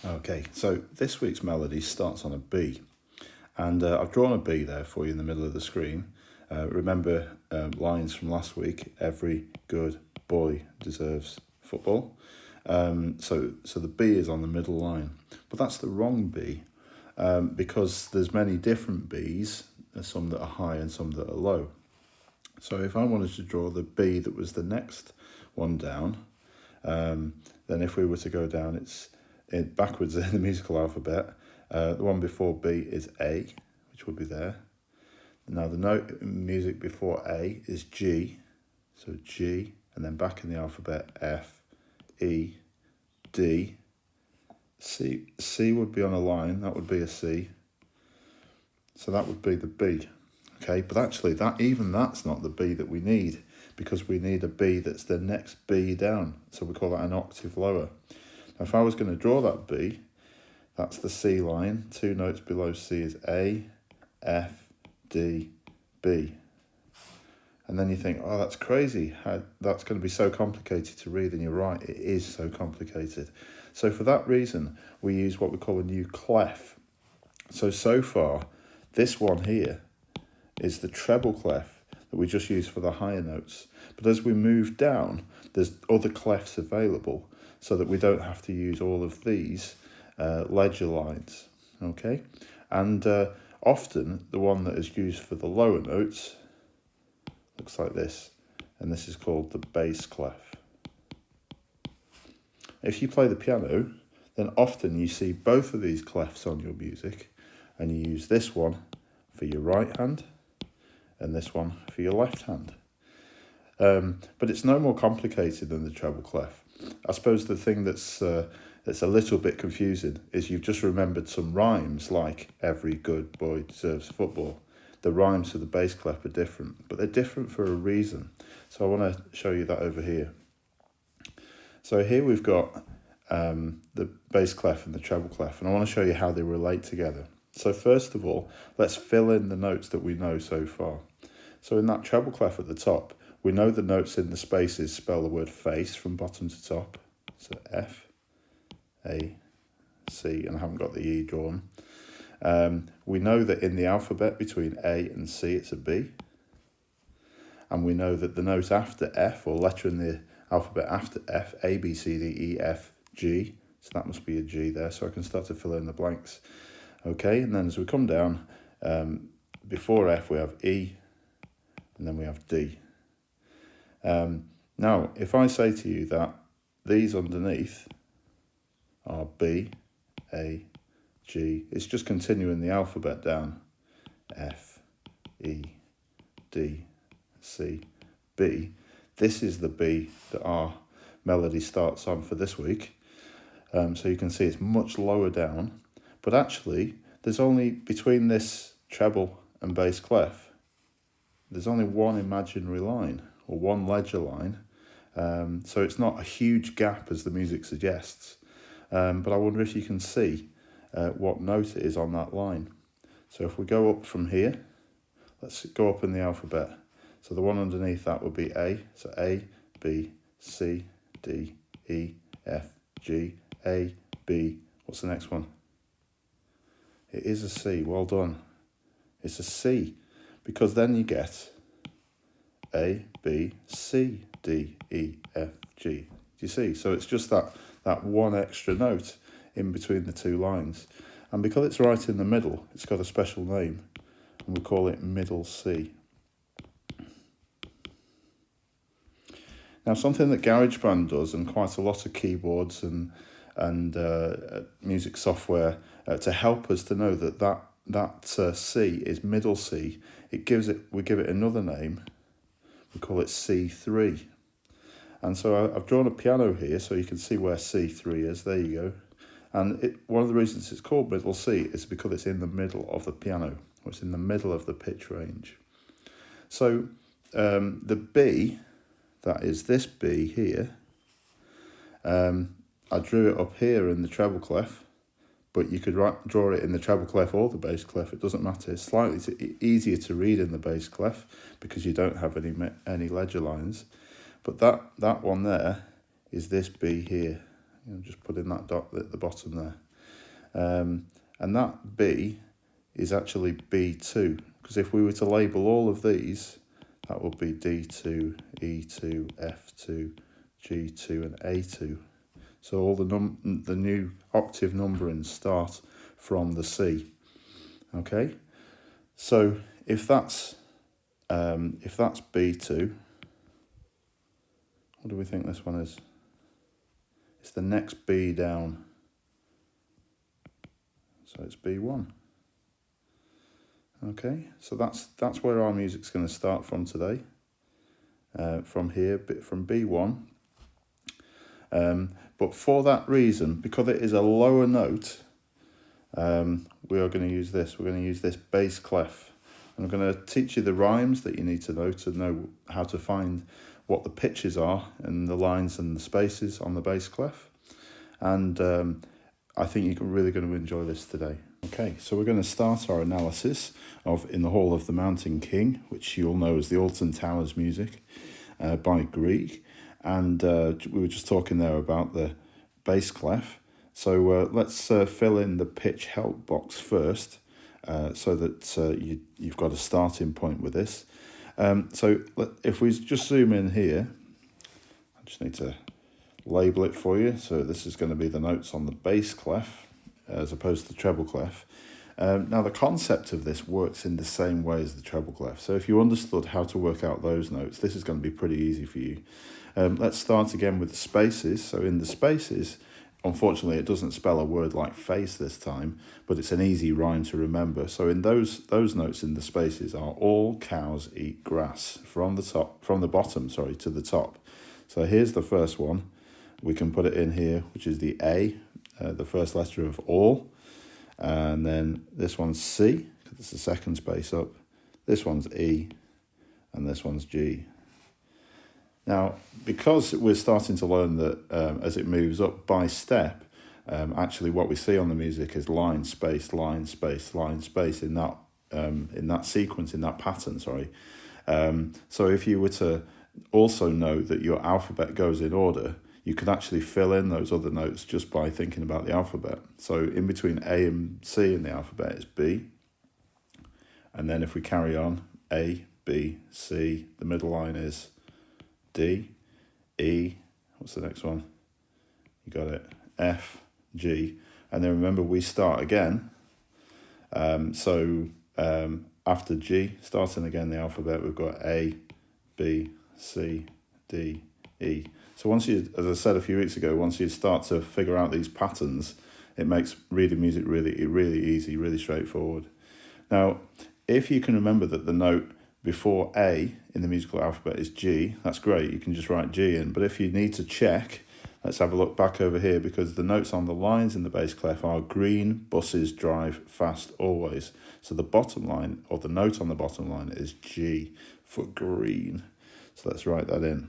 Okay, so this week's melody starts on a B, and I've drawn a B there for you in the middle of the screen. Remember lines from last week, every good boy deserves football. So the B is on the middle line, but that's the wrong B because there's many different Bs, some that are high and some that are low. So if I wanted to draw the B that was the next one down, then if we were to go down, it's backwards in the musical alphabet. The one before B is A, which would be there. Now the note in music before A is G, so G, and then back in the alphabet F, E, D. C would be on a line, that would be a C. So that would be the B. Okay, but actually that's not the B that we need, because we need a B that's the next B down. So we call that an octave lower. Now if I was going to draw that B, that's the C line. 2 notes below C is A, F, D, B. And then you think, oh, that's crazy. That's going to be so complicated to read. And you're right, it is so complicated. So for that reason, we use what we call a new clef. So far, this one here is the treble clef that we just use for the higher notes. But as we move down, there's other clefs available so that we don't have to use all of these ledger lines, okay? And often the one that is used for the lower notes looks like this, and this is called the bass clef. If you play the piano, then often you see both of these clefs on your music, and you use this one for your right hand and this one for your left hand. But it's no more complicated than the treble clef. I suppose the thing that's a little bit confusing is you've just remembered some rhymes like every good boy deserves football. The rhymes for the bass clef are different, but they're different for a reason. So I want to show you that over here. So here we've got the bass clef and the treble clef, and I want to show you how they relate together. So first of all, let's fill in the notes that we know so far. So in that treble clef at the top, we know the notes in the spaces spell the word face from bottom to top. So F, A, C, and I haven't got the E drawn. We know that in the alphabet between A and C it's a B. And we know that the note after F, or letter in the alphabet after F, A, B, C, D, E, F, G. So that must be a G there, so I can start to fill in the blanks. Okay, and then as we come down, before F we have E, and then we have D. Now, if I say to you that these underneath are B, A, G, it's just continuing the alphabet down. F, E, D, C, B. This is the B that our melody starts on for this week. So you can see it's much lower down. But actually, there's only, between this treble and bass clef, there's only one imaginary line, or one ledger line. So it's not a huge gap as the music suggests. But I wonder if you can see what note it is on that line. So if we go up from here, let's go up in the alphabet. So the one underneath that would be A. So A, B, C, D, E, F, G, A, B. What's the next one? It is a C. Well done. It's a C, because then you get A, B, C, D, E, F, G. Do you see? So it's just that one extra note in between the two lines. And because it's right in the middle, it's got a special name, and we call it middle C. Now, something that GarageBand does, and quite a lot of keyboards and music software to help us to know that C is middle C, we give it another name. We call it C3. And so I've drawn a piano here so you can see where C3 is. There you go. And one of the reasons it's called middle C is because it's in the middle of the piano, or it's in the middle of the pitch range. So the B, that is this B here, I drew it up here in the treble clef, but you could draw it in the treble clef or the bass clef, it doesn't matter. It's slightly easier to read in the bass clef because you don't have any ledger lines. But that one there is this B here. Just put in that dot at the bottom there. And that B is actually B2, because if we were to label all of these, that would be D2, E2, F2, G2 and A2. So all the new octave numberings start from the C. Okay, so if that's B2, what do we think this one is? It's the next B down. So it's B1. Okay, so that's where our music's going to start from today. From here, from B1. But for that reason, because it is a lower note, we are going to use this. We're going to use this bass clef. I'm going to teach you the rhymes that you need to know how to find what the pitches are and the lines and the spaces on the bass clef. And I think you're really going to enjoy this today. Okay, so we're going to start our analysis of In the Hall of the Mountain King, which you all know as the Alton Towers music by Grieg. And we were just talking there about the bass clef. So let's fill in the pitch help box first, so that you've got a starting point with this. So if we just zoom in here, I just need to label it for you. So this is going to be the notes on the bass clef as opposed to the treble clef. Now the concept of this works in the same way as the treble clef. So if you understood how to work out those notes, this is going to be pretty easy for you. Let's start again with the spaces. So in the spaces, unfortunately, it doesn't spell a word like face this time, but it's an easy rhyme to remember. So in those notes in the spaces are all cows eat grass, from the bottom to the top. So here's the first one. We can put it in here, which is the A, the first letter of all. And then this one's C, because it's the second space up. This one's E, and this one's G. Now, because we're starting to learn that as it moves up by step, actually what we see on the music is line, space, line, space, line, space in that sequence, in that pattern, sorry. So if you were to also know that your alphabet goes in order, you could actually fill in those other notes just by thinking about the alphabet. So in between A and C in the alphabet is B. And then if we carry on, A, B, C, the middle line is D, E, what's the next one? You got it, F, G. And then remember, we start again. So after G, starting again the alphabet, we've got A, B, C, D, E. So once you, as I said a few weeks ago, once you start to figure out these patterns, it makes reading music really easy, really straightforward. Now, if you can remember that the note before A in the musical alphabet is G, that's great, you can just write G in. But if you need to check, let's have a look back over here, because the notes on the lines in the bass clef are green, buses drive fast always. So the bottom line, or the note on the bottom line, is G for green. So let's write that in.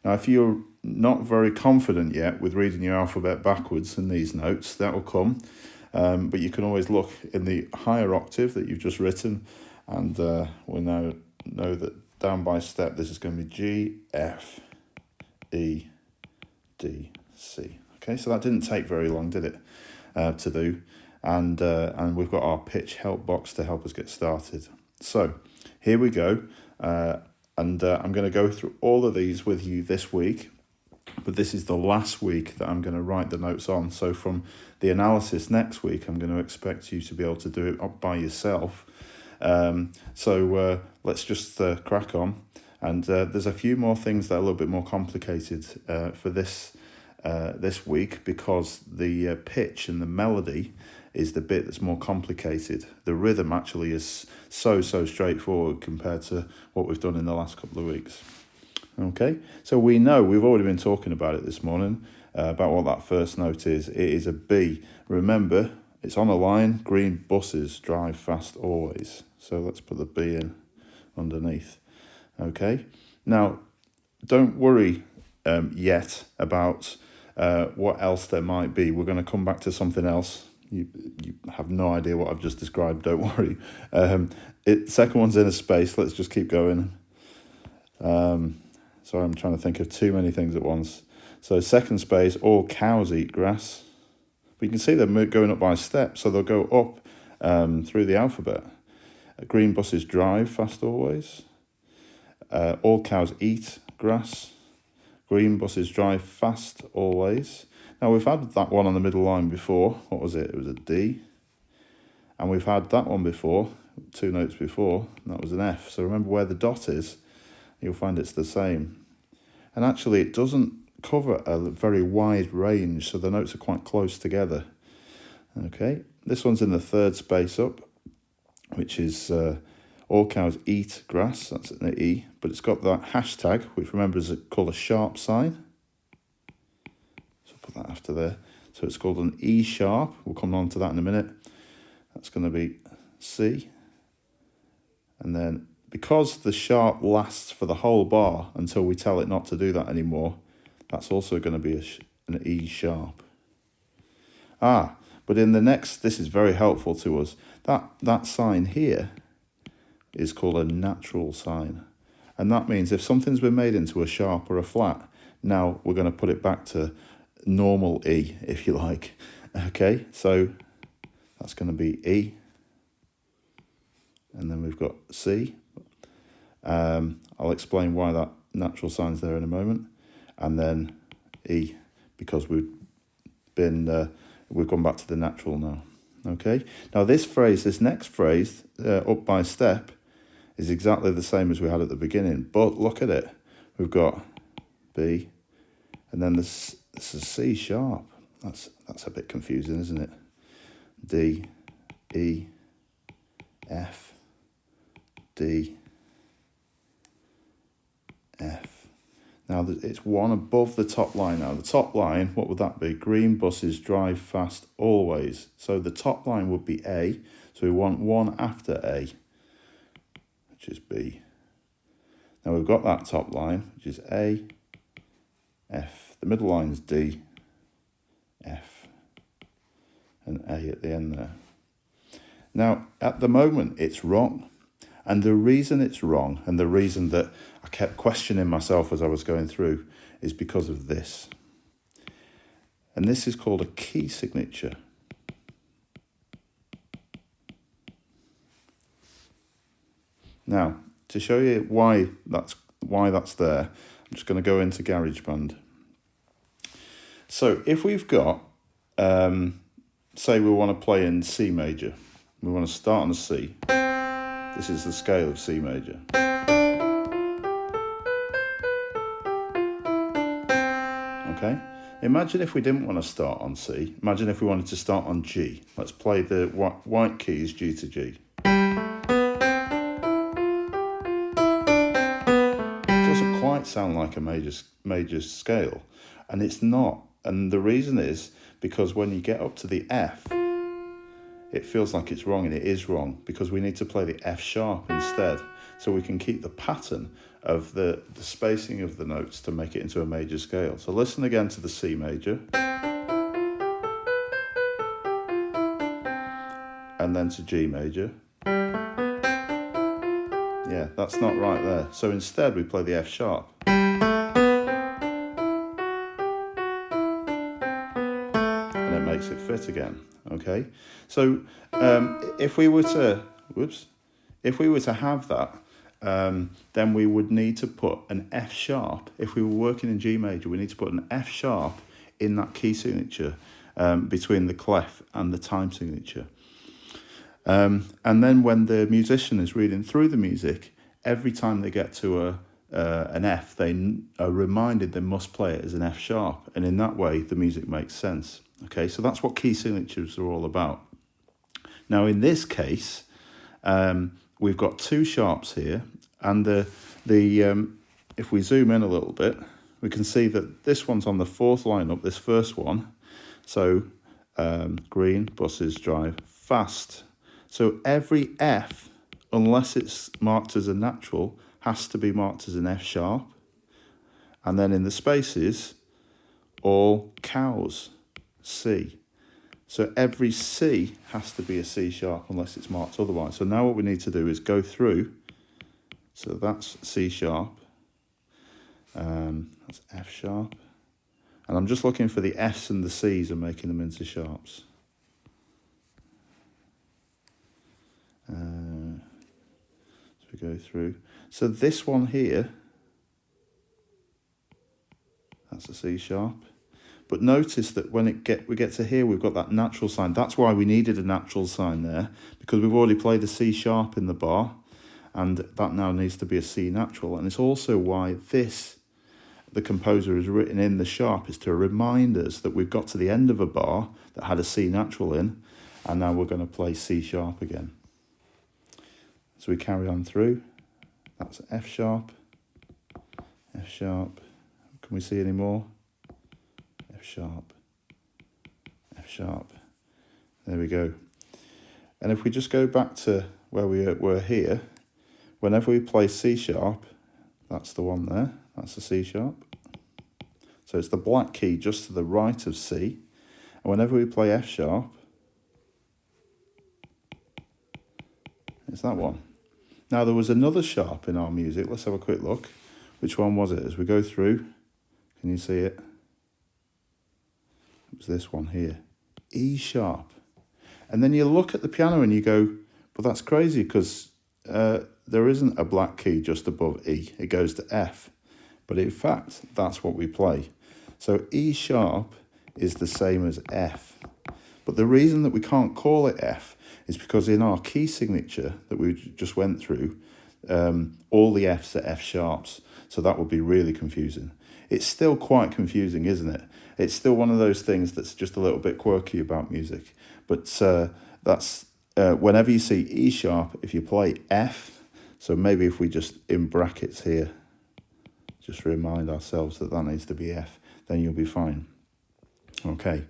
Now, if you're not very confident yet with reading your alphabet backwards in these notes, that will come. But you can always look in the higher octave that you've just written, and we'll now know that down by step, this is going to be G, F, E, D, C. Okay, so that didn't take very long, did it, to do? And we've got our pitch help box to help us get started. So here we go. And I'm going to go through all of these with you this week, but this is the last week that I'm going to write the notes on. So from the analysis next week, I'm going to expect you to be able to do it up by yourself. So let's just crack on. And there's a few more things that are a little bit more complicated for this week, because the pitch and the melody is the bit that's more complicated. The rhythm actually is so straightforward compared to what we've done in the last couple of weeks. Okay, so we know, we've already been talking about it this morning, about what that first note is. It is a B. Remember, it's on a line, green buses drive fast always. So let's put the B in underneath. Okay, now don't worry yet about what else there might be. We're going to come back to something else. You have no idea what I've just described, don't worry. Second one's in a space, let's just keep going. Sorry, I'm trying to think of too many things at once. So second space, all cows eat grass. But you can see they're going up by steps, so they'll go up through the alphabet. Green buses drive fast always. All cows eat grass. Green buses drive fast always. Now we've had that one on the middle line before. What was it? It was a D. And we've had that one before, 2 notes before, and that was an F. So remember where the dot is, you'll find it's the same. And actually it doesn't cover a very wide range, so the notes are quite close together. Okay, this one's in the 3rd space up, which is all cows eat grass, that's an E, but it's got that hashtag, which remember is called a sharp sign. So I'll put that after there. So it's called an E sharp, we'll come on to that in a minute. That's going to be C. And then because the sharp lasts for the whole bar until we tell it not to do that anymore, that's also going to be an E sharp. But in the next, this is very helpful to us. That sign here is called a natural sign. And that means if something's been made into a sharp or a flat, now we're going to put it back to normal E, if you like. Okay, so that's going to be E. And then we've got C. I'll explain why that natural sign's there in a moment. And then E, because we've gone back to the natural now. Okay. Now this next phrase, up by step, is exactly the same as we had at the beginning. But look at it. We've got B, and then this is C sharp. That's a bit confusing, isn't it? D, E, F, D, F. Now it's one above the top line now. The top line, what would that be? Green buses drive fast always. So the top line would be A. So we want one after A, which is B. Now we've got that top line, which is A, F. The middle line is D, F, and A at the end there. Now, at the moment, it's wrong. And the reason it's wrong, and the reason that I kept questioning myself as I was going through, is because of this. And this is called a key signature. Now, to show you why that's there, I'm just going to go into GarageBand. So if we've got, say we want to play in C major, we want to start on a C. This is the scale of C major. Okay, imagine if we didn't want to start on C. Imagine if we wanted to start on G. Let's play the white keys G to G. It doesn't quite sound like a major scale, and it's not. And the reason is because when you get up to the F, it feels like it's wrong, and it is wrong because we need to play the F sharp instead, so we can keep the pattern of the spacing of the notes to make it into a major scale. So listen again to the C major, and then to G major. Yeah, that's not right there. So instead we play the F sharp. And it makes it fit again. Okay, so if we were to have that, then we would need to put an F sharp. If we were working in G major, we need to put an F sharp in that key signature between the clef and the time signature. And then when the musician is reading through the music, every time they get to an F, they are reminded they must play it as an F sharp, and in that way the music makes sense. Okay, so that's what key signatures are all about. Now in this case, we've got 2 sharps here, and if we zoom in a little bit, we can see that this one's on the 4th line up, this first one. So green buses drive fast. So every F, unless it's marked as a natural, has to be marked as an F sharp. And then in the spaces, all cows, C. So every C has to be a C sharp unless it's marked otherwise. So now what we need to do is go through. So that's C sharp. That's F sharp. And I'm just looking for the Fs and the Cs and making them into sharps. So we go through. So this one here, that's a C sharp. But notice that when we get to here, we've got that natural sign. That's why we needed a natural sign there, because we've already played a C sharp in the bar, and that now needs to be a C natural. And it's also why this, the composer has written in the sharp, is to remind us that we've got to the end of a bar that had a C natural in, and now we're going to play C sharp again. So we carry on through. That's F sharp, F sharp. Can we see any more? F sharp, F sharp. There we go. And if we just go back to where we were here, whenever we play C sharp, that's the one there, that's the C sharp. So it's the black key just to the right of C. And whenever we play F sharp, it's that one. Now there was another sharp in our music. Let's have a quick look. Which one was it? As we go through, can you see it? It was this one here, E sharp. And then you look at the piano and you go, but that's crazy, because there isn't a black key just above E. It goes to F. But in fact, that's what we play. So E sharp is the same as F. But the reason that we can't call it F is because in our key signature that we just went through, all the Fs are F sharps. So that would be really confusing. It's still quite confusing, isn't it? It's still one of those things that's just a little bit quirky about music. But that's whenever you see E sharp, if you play F, so maybe if we just in brackets here, just remind ourselves that that needs to be F, then you'll be fine. Okay.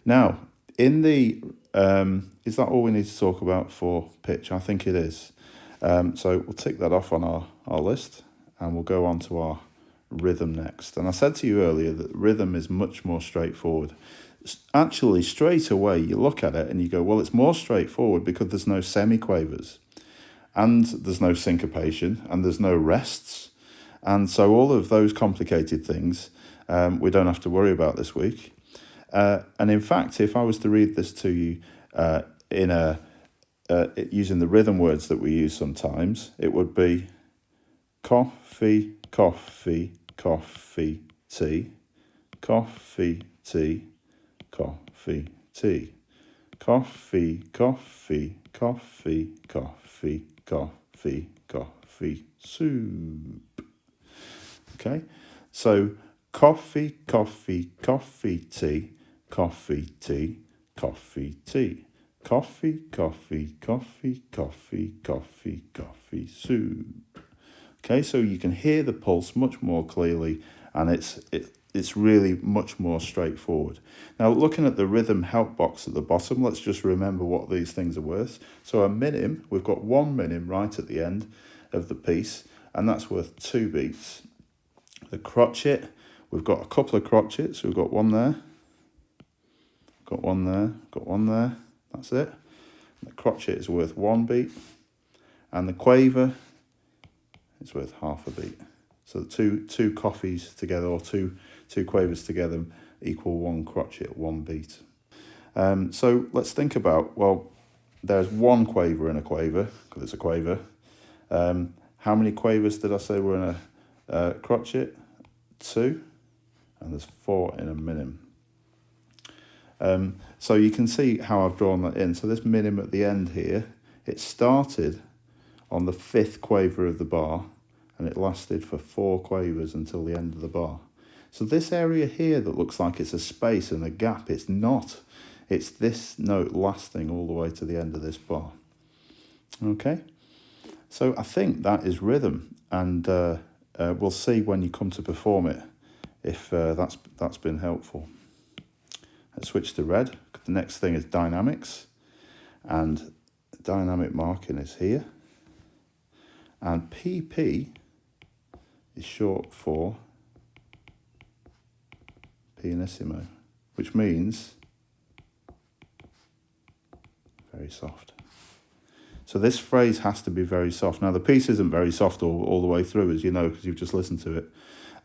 Now, in the, is that all we need to talk about for pitch? I think it is. So we'll tick that off on our list, and we'll go on to our rhythm next. And I said to you earlier that rhythm is much more straightforward. Actually, straight away, you look at it and you go, well, it's more straightforward because there's no semiquavers, and there's no syncopation, and there's no rests. And so all of those complicated things we don't have to worry about this week. And in fact, if I was to read this to you in using the rhythm words that we use sometimes, it would be coffee, coffee, coffee, tea, coffee, tea, coffee, tea, coffee, coffee, coffee, coffee, coffee, coffee, soup. Okay, so coffee, coffee, coffee, tea, coffee, tea, coffee, tea, coffee, coffee, coffee, coffee, coffee, coffee, soup. Okay, so you can hear the pulse much more clearly, and it's really much more straightforward. Now, looking at the rhythm help box at the bottom, let's just remember what these things are worth. So a minim, we've got one minim right at the end of the piece, and that's worth 2 beats. The crotchet, we've got a couple of crotchets. We've got one there, got one there, got one there. That's it. The crotchet is worth 1 beat, and the quaver is worth half a beat. So two coffees together, or two quavers together, equal 1 crotchet, 1 beat. So let's think about, well, there's 1 quaver in a quaver, because it's a quaver. How many quavers did I say were in a crotchet? 2, and there's 4 in a minim. So you can see how I've drawn that in. So this minim at the end here, it started on the 5th quaver of the bar, and it lasted for 4 quavers until the end of the bar. So this area here that looks like it's a space and a gap, it's not. It's this note lasting all the way to the end of this bar. Okay, so I think that is rhythm, and we'll see when you come to perform it if that's been helpful. Let's switch to red. The next thing is dynamics, and dynamic marking is here. And PP is short for pianissimo, which means very soft. So this phrase has to be very soft. Now the piece isn't very soft all the way through, as you know, because you've just listened to it.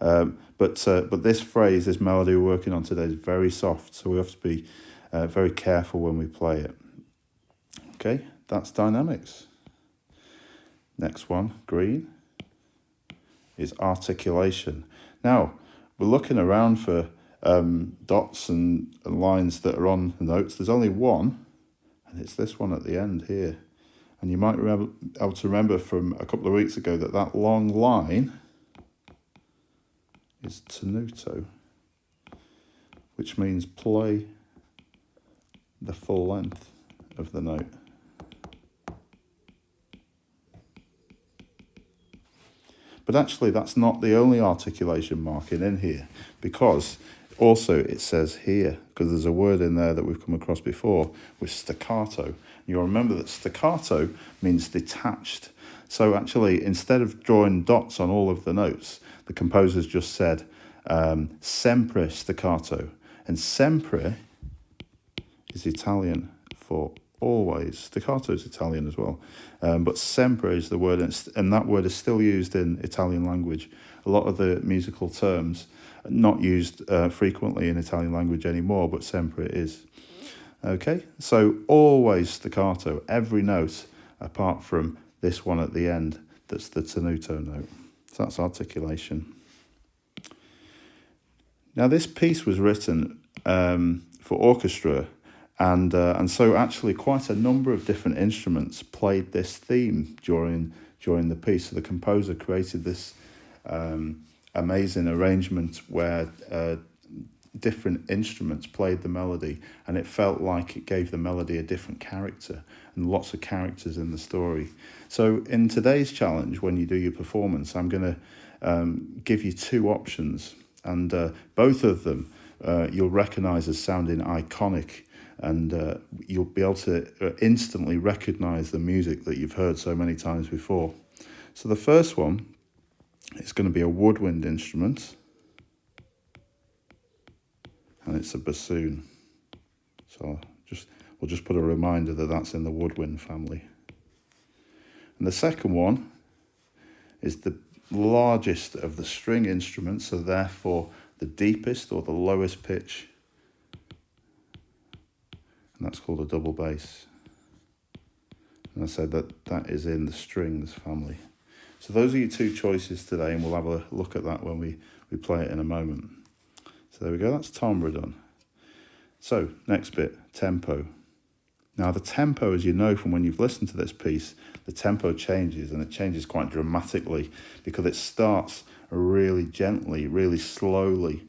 But this phrase, this melody we're working on today is very soft, so we have to be very careful when we play it. Okay, that's dynamics. Next one, green, is articulation. Now, we're looking around for dots and lines that are on the notes. There's only one, and it's this one at the end here. And you might be able to remember from a couple of weeks ago that that long line is tenuto, which means play the full length of the note. But actually, that's not the only articulation marking in here, because also it says here, because there's a word in there that we've come across before with staccato. You'll remember that staccato means detached. So actually, instead of drawing dots on all of the notes, the composer's just said sempre staccato. And sempre is Italian for always. Staccato is Italian as well. But sempre is the word, and that word is still used in Italian language. A lot of the musical terms are not used frequently in Italian language anymore, but sempre is. Okay, so always staccato, every note apart from this one at the end, that's the tenuto note. So that's articulation. Now this piece was written for orchestra, and so actually quite a number of different instruments played this theme during the piece. So the composer created this amazing arrangement where different instruments played the melody, and it felt like it gave the melody a different character and lots of characters in the story. So in today's challenge, when you do your performance, I'm going to give you two options, and both of them you'll recognize as sounding iconic, and you'll be able to instantly recognize the music that you've heard so many times before. So the first one is going to be a woodwind instrument, and it's a bassoon. So we'll just put a reminder that that's in the woodwind family. And the second one is the largest of the string instruments, so therefore the deepest or the lowest pitch, and that's called a double bass. And I said that is in the strings family. So those are your two choices today, and we'll have a look at that when we play it in a moment. So there we go, that's timbre done. So next bit, tempo. Now the tempo, as you know from when you've listened to this piece, the tempo changes, and it changes quite dramatically because it starts really gently, really slowly.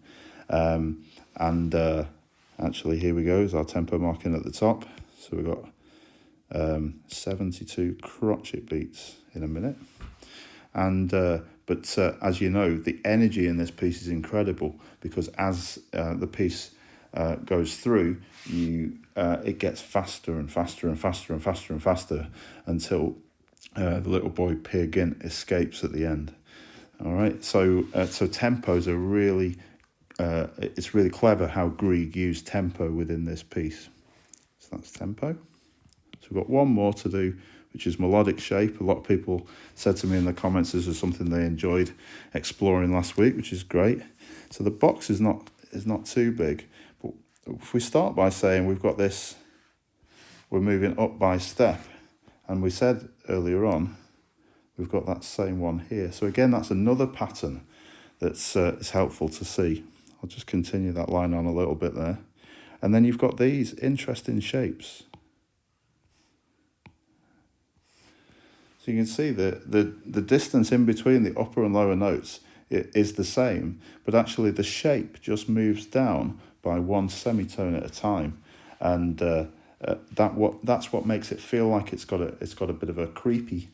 Actually here we go, is our tempo marking at the top. So we've got 72 crotchet beats in a minute. But as you know, the energy in this piece is incredible, because as the piece goes through, it gets faster and faster and faster and faster and faster until the little boy Peer Gynt escapes at the end. All right, so tempos are really, it's really clever how Grieg used tempo within this piece. So that's tempo. So we've got one more to do, which is melodic shape. A lot of people said to me in the comments this was something they enjoyed exploring last week, which is great. So the box is not too big, but if we start by saying we've got this, we're moving up by step, and we said earlier on we've got that same one here. So again, that's another pattern that's is helpful to see. I'll just continue that line on a little bit there, and then you've got these interesting shapes. So you can see the distance in between the upper and lower notes is the same, but actually the shape just moves down by one semitone at a time, and that's what makes it feel like it's got a bit of a creepy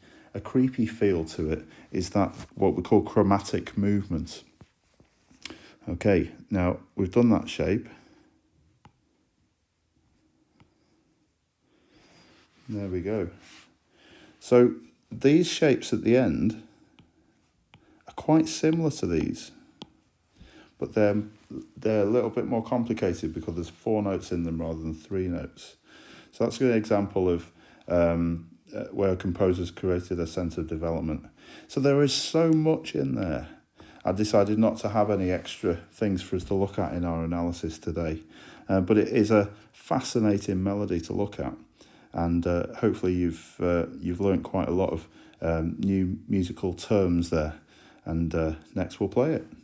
feel to it. Is that what we call chromatic movement? Okay, now we've done that shape. There we go. So these shapes at the end are quite similar to these, but they're a little bit more complicated because there's 4 notes in them rather than 3 notes. So that's a good example of where composers created a sense of development. So there is so much in there. I decided not to have any extra things for us to look at in our analysis today. But it is a fascinating melody to look at, and hopefully you've learnt quite a lot of new musical terms there. And next we'll play it.